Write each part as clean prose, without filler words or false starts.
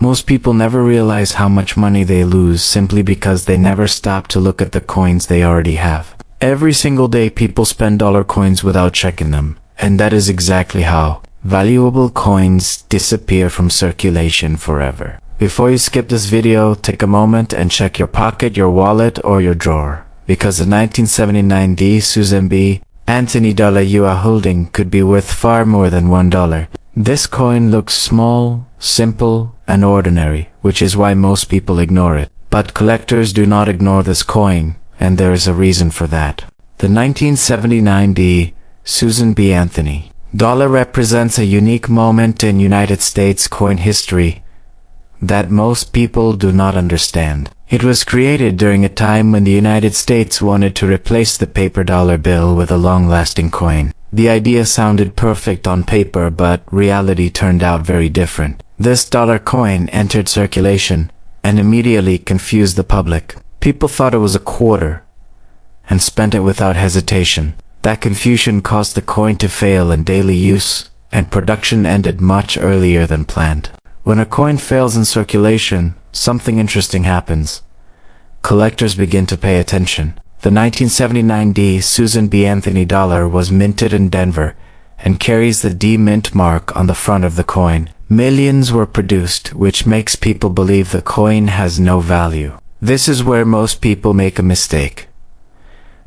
Most people never realize how much money they lose simply because they never stop to look at the coins they already have. Every single day people spend dollar coins without checking them, and that is exactly how valuable coins disappear from circulation forever. Before you skip this video, take a moment and check your pocket, your wallet, or your drawer, because the 1979 D. Susan B. Anthony dollar you are holding could be worth far more than $1. This coin looks small, simple, and ordinary, which is why most people ignore it. But collectors do not ignore this coin, and there is a reason for that. The 1979 D. Susan B. Anthony dollar represents a unique moment in United States coin history that most people do not understand. It was created during a time when the United States wanted to replace the paper dollar bill with a long-lasting coin. The idea sounded perfect on paper, but reality turned out very different. This dollar coin entered circulation and immediately confused the public. People thought it was a quarter and spent it without hesitation. That confusion caused the coin to fail in daily use, and production ended much earlier than planned. When a coin fails in circulation, something interesting happens. Collectors begin to pay attention. The 1979 D. Susan B. Anthony dollar was minted in Denver and carries the D mint mark on the front of the coin. Millions were produced, which makes people believe the coin has no value. This is where most people make a mistake.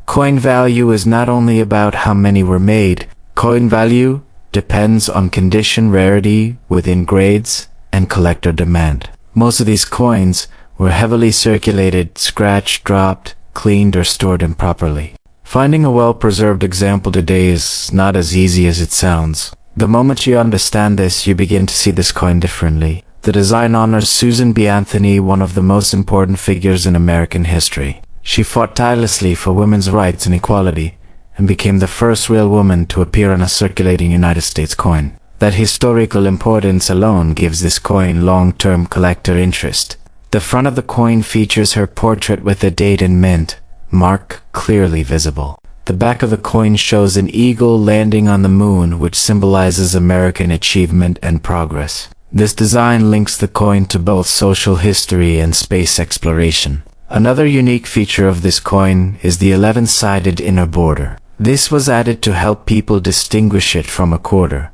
Coin value is not only about how many were made. Coin value depends on condition, rarity within grades, and collector demand. Most of these coins were heavily circulated, scratched, dropped, cleaned, or stored improperly. Finding a well-preserved example today is not as easy as it sounds. The moment you understand this, you begin to see this coin differently. The design honors Susan B. Anthony, one of the most important figures in American history. She fought tirelessly for women's rights and equality, and became the first real woman to appear on a circulating United States coin. That historical importance alone gives this coin long-term collector interest. The front of the coin features her portrait with the date and mint mark clearly visible. The back of the coin shows an eagle landing on the moon, which symbolizes American achievement and progress. This design links the coin to both social history and space exploration. Another unique feature of this coin is the 11-sided inner border. This was added to help people distinguish it from a quarter.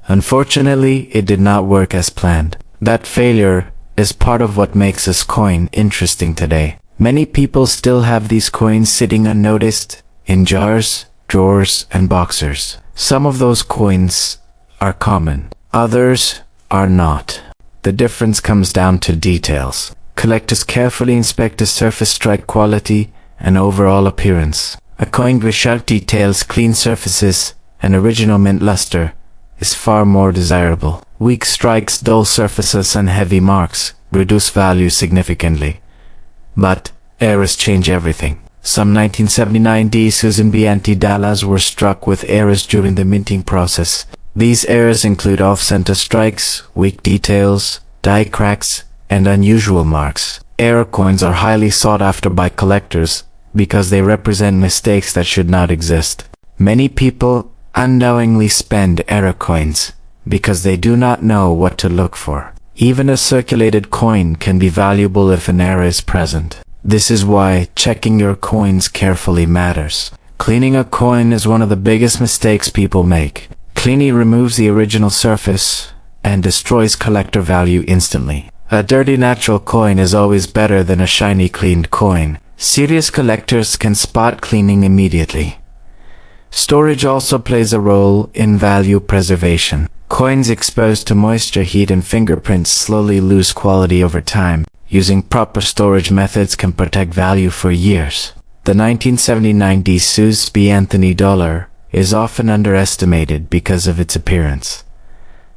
Unfortunately, it did not work as planned. That failure is part of what makes this coin interesting today. Many people still have these coins sitting unnoticed in jars, drawers, and boxers. Some of those coins are common, others are not. The difference comes down to details. Collectors carefully inspect the surface strike quality and overall appearance. A coin with sharp details, clean surfaces, and original mint luster is far more desirable. Weak strikes, dull surfaces, and heavy marks reduce value significantly. But errors change everything. Some 1979 D. Susan B. Anthony dollars were struck with errors during the minting process. These errors include off-center strikes, weak details, die cracks, and unusual marks. Error coins are highly sought after by collectors because they represent mistakes that should not exist. Many people unknowingly spend error coins because they do not know what to look for. Even a circulated coin can be valuable if an error is present. This is why checking your coins carefully matters. Cleaning a coin is one of the biggest mistakes people make. Cleaning removes the original surface and destroys collector value instantly. A dirty natural coin is always better than a shiny cleaned coin. Serious collectors can spot cleaning immediately. Storage also plays a role in value preservation. Coins exposed to moisture, heat, and fingerprints slowly lose quality over time. Using proper storage methods can protect value for years. The 1979 D. Susan B. Anthony dollar is often underestimated because of its appearance.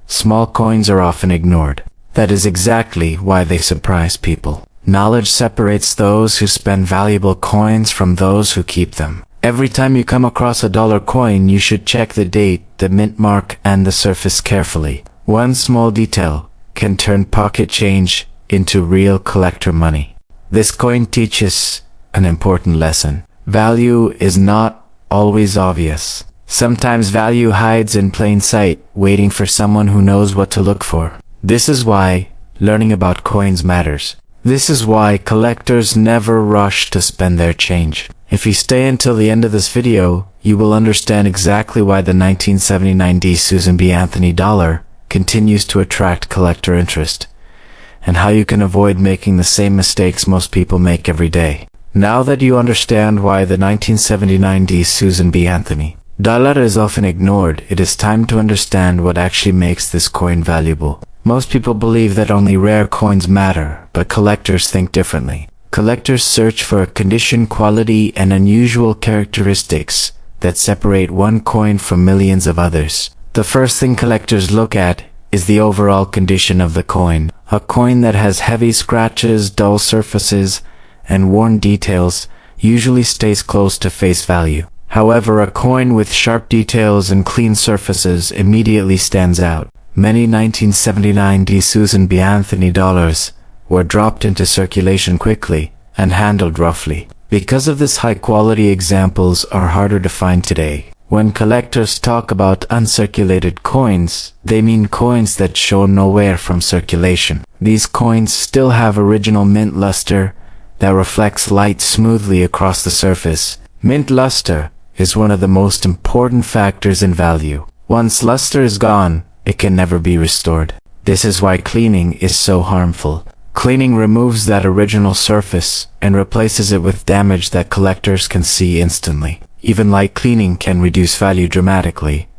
Small coins are often ignored. That is exactly why they surprise people. Knowledge separates those who spend valuable coins from those who keep them. Every time you come across a dollar coin, you should check the date, the mint mark, and the surface carefully. One small detail can turn pocket change into real collector money. This coin teaches an important lesson. Value is not always obvious. Sometimes value hides in plain sight, waiting for someone who knows what to look for. This is why learning about coins matters. This is why collectors never rush to spend their change. If you stay until the end of this video, you will understand exactly why the 1979 D. Susan B. Anthony dollar continues to attract collector interest, and how you can avoid making the same mistakes most people make every day. Now that you understand why the 1979 D. Susan B. Anthony dollar is often ignored, it is time to understand what actually makes this coin valuable. Most people believe that only rare coins matter, but collectors think differently. Collectors search for condition, quality, and unusual characteristics that separate one coin from millions of others. The first thing collectors look at is the overall condition of the coin. A coin that has heavy scratches, dull surfaces, and worn details usually stays close to face value. However, a coin with sharp details and clean surfaces immediately stands out. Many 1979 D. Susan B. Anthony dollars were dropped into circulation quickly and handled roughly. Because of this, high-quality examples are harder to find today. When collectors talk about uncirculated coins, they mean coins that show no wear from circulation. These coins still have original mint luster that reflects light smoothly across the surface. Mint luster is one of the most important factors in value. Once luster is gone, it can never be restored. This is why cleaning is so harmful. Cleaning removes that original surface and replaces it with damage that collectors can see instantly. Even light cleaning can reduce value dramatically.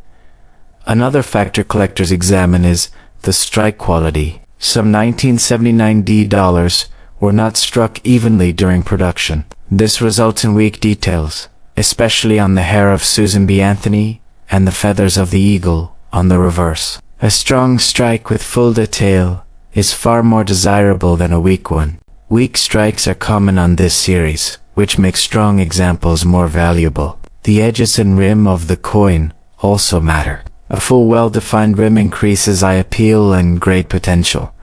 Another factor collectors examine is the strike quality. Some 1979 D dollars were not struck evenly during production. This results in weak details, especially on the hair of Susan B. Anthony and the feathers of the eagle on the reverse. A strong strike with full detail is far more desirable than a weak one. Weak strikes are common on this series, which makes strong examples more valuable. The edges and rim of the coin also matter. A full, well-defined rim increases eye appeal and grade potential.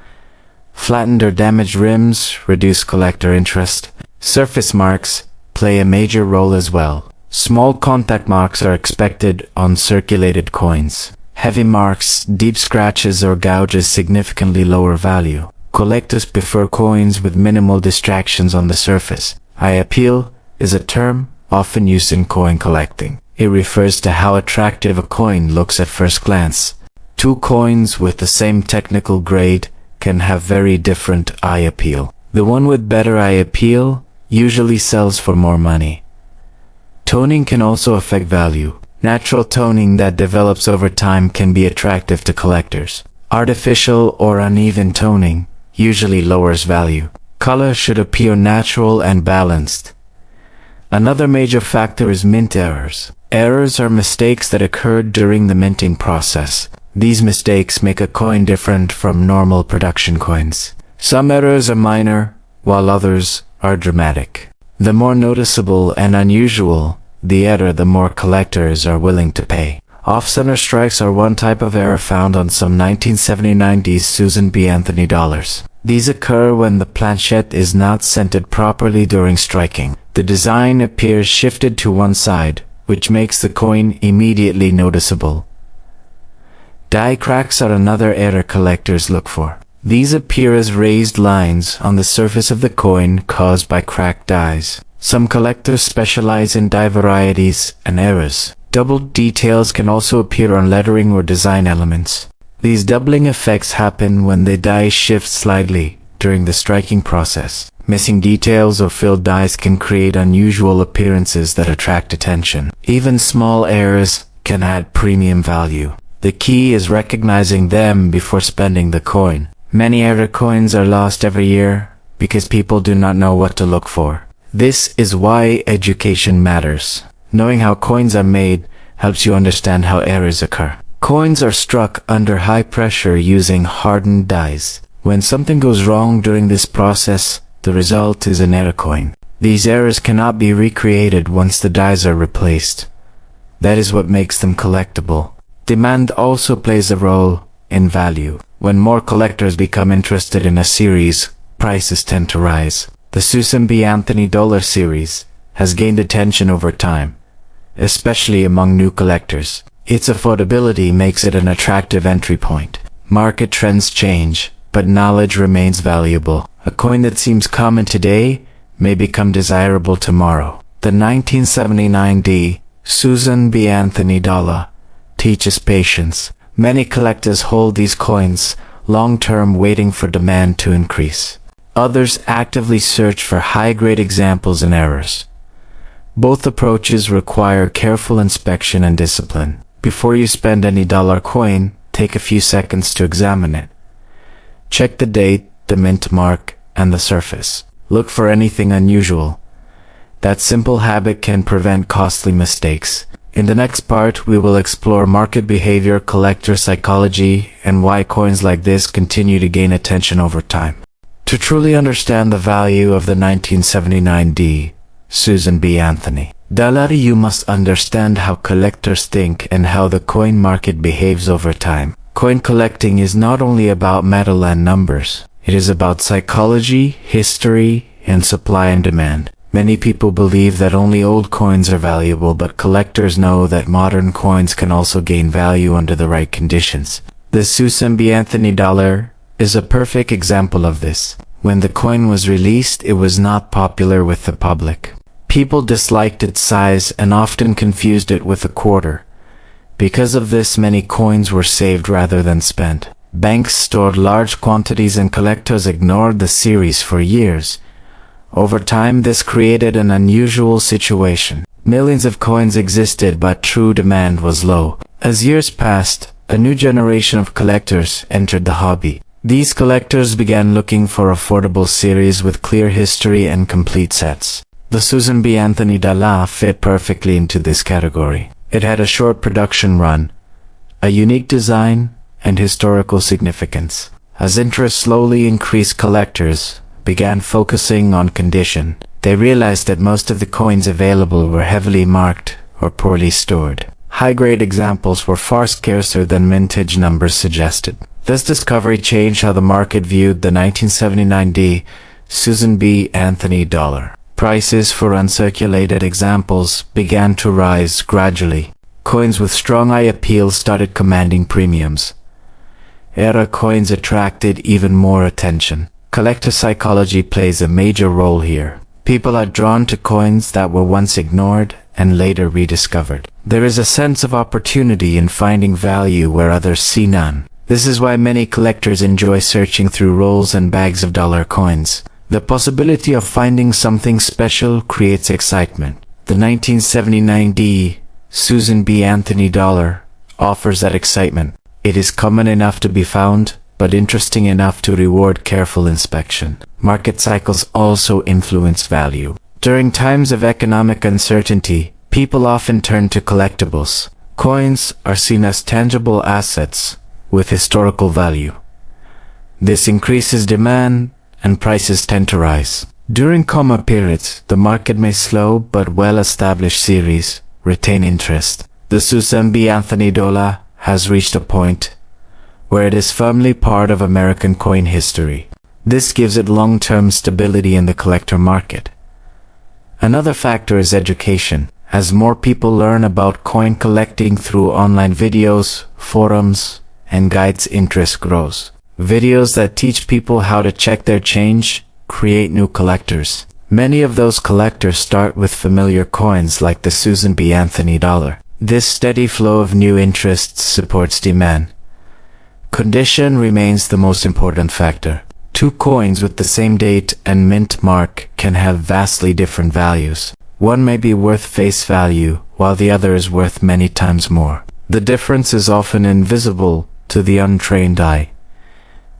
Flattened or damaged rims reduce collector interest. Surface marks play a major role as well. Small contact marks are expected on circulated coins. Heavy marks, deep scratches, or gouges significantly lower value. Collectors prefer coins with minimal distractions on the surface. Eye appeal is a term often used in coin collecting. It refers to how attractive a coin looks at first glance. Two coins with the same technical grade can have very different eye appeal. The one with better eye appeal usually sells for more money. Toning can also affect value. Natural toning that develops over time can be attractive to collectors. Artificial or uneven toning usually lowers value. Color should appear natural and balanced. Another major factor is mint errors. Errors are mistakes that occurred during the minting process. These mistakes make a coin different from normal production coins. Some errors are minor, while others are dramatic. The more noticeable and unusual the error, the more collectors are willing to pay. Off-center strikes are one type of error found on some 1979 D. Susan B. Anthony dollars. These occur when the planchette is not centered properly during striking. The design appears shifted to one side, which makes the coin immediately noticeable. Die cracks are another error collectors look for. These appear as raised lines on the surface of the coin caused by cracked dies. Some collectors specialize in die varieties and errors. Double details can also appear on lettering or design elements. These doubling effects happen when the die shifts slightly during the striking process. Missing details or filled dies can create unusual appearances that attract attention. Even small errors can add premium value. The key is recognizing them before spending the coin. Many error coins are lost every year because people do not know what to look for. This is why education matters. Knowing how coins are made helps you understand how errors occur. Coins are struck under high pressure using hardened dies. When something goes wrong during this process, the result is an error coin. These errors cannot be recreated once the dies are replaced. That is what makes them collectible. Demand also plays a role in value. When more collectors become interested in a series, prices tend to rise. The Susan B. Anthony dollar series has gained attention over time, especially among new collectors. Its affordability makes it an attractive entry point. Market trends change, but knowledge remains valuable. A coin that seems common today may become desirable tomorrow. The 1979 D. Susan B. Anthony dollar teaches patience. Many collectors hold these coins long-term, waiting for demand to increase. Others actively search for high-grade examples and errors. Both approaches require careful inspection and discipline. Before you spend any dollar coin, take a few seconds to examine it. Check the date, the mint mark, and the surface. Look for anything unusual. That simple habit can prevent costly mistakes. In the next part, we will explore market behavior, collector psychology, and why coins like this continue to gain attention over time. To truly understand the value of the 1979 D. Susan B. Anthony dollar, you must understand how collectors think and how the coin market behaves over time. Coin collecting is not only about metal and numbers. It is about psychology, history, and supply and demand. Many people believe that only old coins are valuable, but collectors know that modern coins can also gain value under the right conditions. The Susan B. Anthony dollar is a perfect example of this. When the coin was released, it was not popular with the public. People disliked its size and often confused it with a quarter. Because of this, many coins were saved rather than spent. Banks stored large quantities and collectors ignored the series for years. Over time, this created an unusual situation. Millions of coins existed, but true demand was low. As years passed, a new generation of collectors entered the hobby. These collectors began looking for affordable series with clear history and complete sets. The Susan B. Anthony dollar fit perfectly into this category. It had a short production run, a unique design, and historical significance. As interest slowly increased, collectors began focusing on condition. They realized that most of the coins available were heavily marked or poorly stored. High-grade examples were far scarcer than mintage numbers suggested. This discovery changed how the market viewed the 1979 D. Susan B. Anthony dollar. Prices for uncirculated examples began to rise gradually. Coins with strong eye appeal started commanding premiums. Era coins attracted even more attention. Collector psychology plays a major role here. People are drawn to coins that were once ignored and later rediscovered. There is a sense of opportunity in finding value where others see none. This is why many collectors enjoy searching through rolls and bags of dollar coins. The possibility of finding something special creates excitement. The 1979 D. Susan B. Anthony dollar offers that excitement. It is common enough to be found, but interesting enough to reward careful inspection. Market cycles also influence value. During times of economic uncertainty, people often turn to collectibles. Coins are seen as tangible assets with historical value. This increases demand, and prices tend to rise. During calmer periods, the market may slow, but well-established series retain interest. The Susan B. Anthony dollar has reached a point where it is firmly part of American coin history. This gives it long-term stability in the collector market. Another factor is education. As more people learn about coin collecting through online videos, forums, and guides, interest grows. Videos that teach people how to check their change create new collectors. Many of those collectors start with familiar coins like the Susan B. Anthony dollar. This steady flow of new interests supports demand. Condition remains the most important factor. Two coins with the same date and mint mark can have vastly different values. One may be worth face value, while the other is worth many times more. The difference is often invisible to the untrained eye.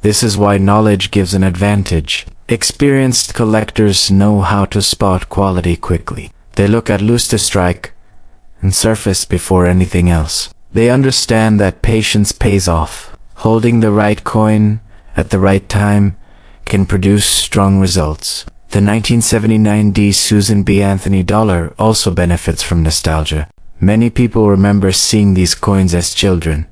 This is why knowledge gives an advantage. Experienced collectors know how to spot quality quickly. They look at luster strike and surface before anything else. They understand that patience pays off. Holding the right coin at the right time can produce strong results. The 1979 D. Susan B. Anthony dollar also benefits from nostalgia. Many people remember seeing these coins as children.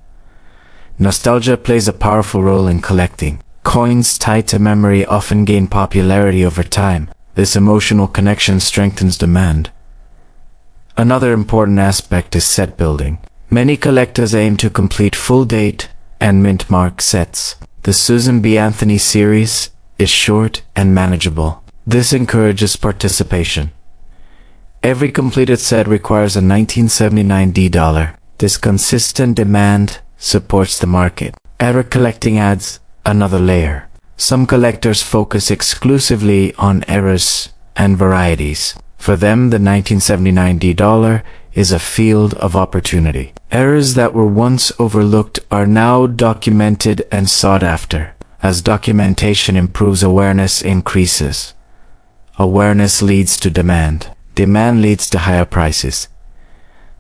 Nostalgia plays a powerful role in collecting. Coins tied to memory often gain popularity over time. This emotional connection strengthens demand. Another important aspect is set building. Many collectors aim to complete full date and mint mark sets. The Susan B. Anthony series is short and manageable. This encourages participation. Every completed set requires a 1979 $. This consistent demand supports the market. Error collecting adds another layer. Some collectors focus exclusively on errors and varieties. For them, the 1979 $. Is a field of opportunity. Errors that were once overlooked are now documented and sought after. As documentation improves, awareness increases. Awareness leads to demand. Demand leads to higher prices.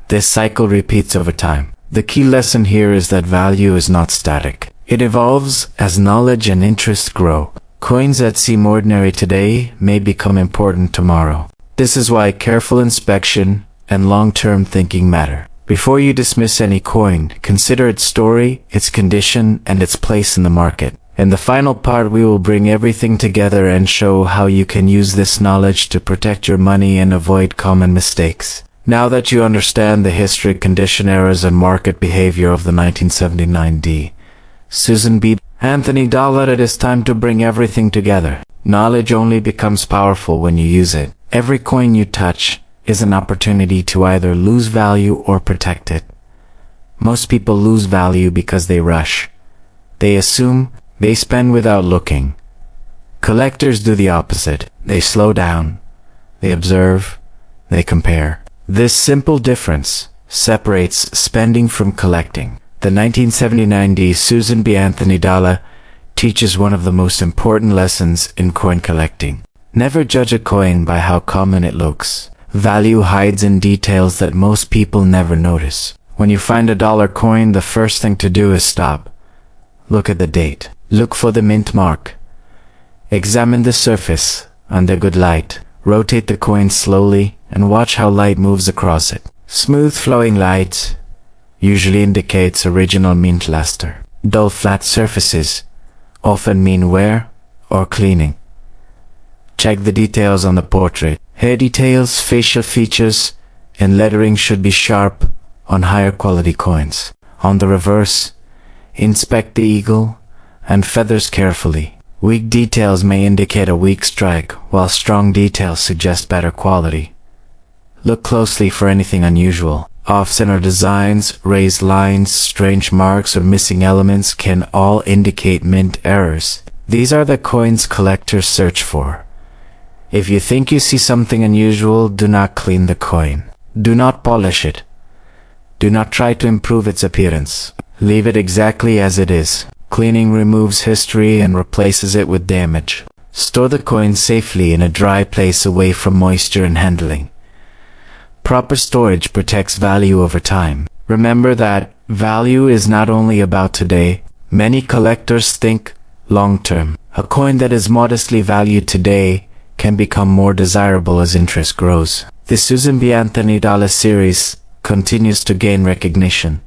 This cycle repeats over time. The key lesson here is that value is not static. It evolves as knowledge and interest grow. Coins that seem ordinary today may become important tomorrow. This is why careful inspection and long-term thinking matter. Before you dismiss any coin, consider its story, its condition, and its place in the market. In the final part, we will bring everything together and show how you can use this knowledge to protect your money and avoid common mistakes. Now that you understand the history, condition, errors, and market behavior of the 1979 D. Susan B. Anthony $, it is time to bring everything together. Knowledge only becomes powerful when you use it. Every coin you touch is an opportunity to either lose value or protect it. Most people lose value because they rush. They assume, they spend without looking. Collectors do the opposite. They slow down, they observe, they compare. This simple difference separates spending from collecting. The 1979 D. Susan B. Anthony $. Teaches one of the most important lessons in coin collecting. Never judge a coin by how common it looks. Value hides in details that most people never notice. When you find a $1 coin, the first thing to do is stop. Look at the date. Look for the mint mark. Examine the surface under good light. Rotate the coin slowly and watch how light moves across it. Smooth flowing light usually indicates original mint luster. Dull flat surfaces often mean wear or cleaning. Check the details on the portrait. Hair details, facial features, and lettering should be sharp on higher quality coins. On the reverse, inspect the eagle and feathers carefully. Weak details may indicate a weak strike, while strong details suggest better quality. Look closely for anything unusual. Off-center designs, raised lines, strange marks, or missing elements can all indicate mint errors. These are the coins collectors search for. If you think you see something unusual, do not clean the coin. Do not polish it. Do not try to improve its appearance. Leave it exactly as it is. Cleaning removes history and replaces it with damage. Store the coin safely in a dry place away from moisture and handling. Proper storage protects value over time. Remember that value is not only about today. Many collectors think long-term. A coin that is modestly valued today can become more desirable as interest grows. The Susan B. Anthony $. Series continues to gain recognition.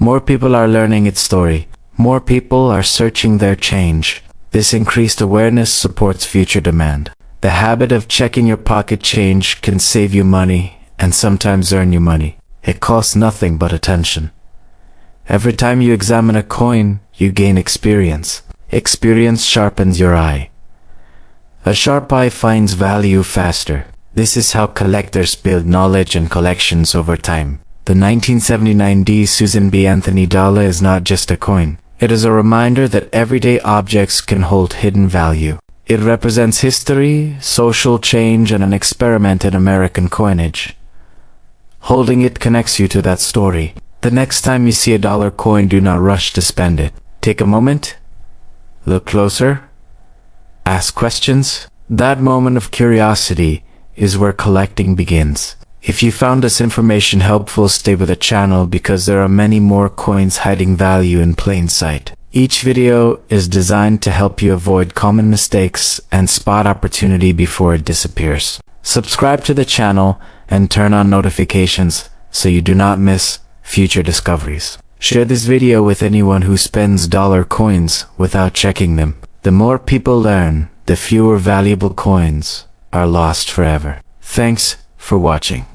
More people are learning its story. More people are searching their change. This increased awareness supports future demand. The habit of checking your pocket change can save you money and sometimes earn you money. It costs nothing but attention. Every time you examine a coin, you gain experience. Experience sharpens your eye. A sharp eye finds value faster. This is how collectors build knowledge and collections over time. The 1979 D. Susan B. Anthony $. Is not just a coin. It is a reminder that everyday objects can hold hidden value. It represents history, social change, and an experiment in American coinage. Holding it connects you to that story. The next time you see a $1 coin, do not rush to spend it. Take a moment, look closer, ask questions. That moment of curiosity is where collecting begins. If you found this information helpful, stay with the channel because there are many more coins hiding value in plain sight. Each video is designed to help you avoid common mistakes and spot opportunity before it disappears. Subscribe to the channel and turn on notifications so you do not miss future discoveries. Share this video with anyone who spends $1 coins without checking them. The more people learn, the fewer valuable coins are lost forever. Thanks for watching.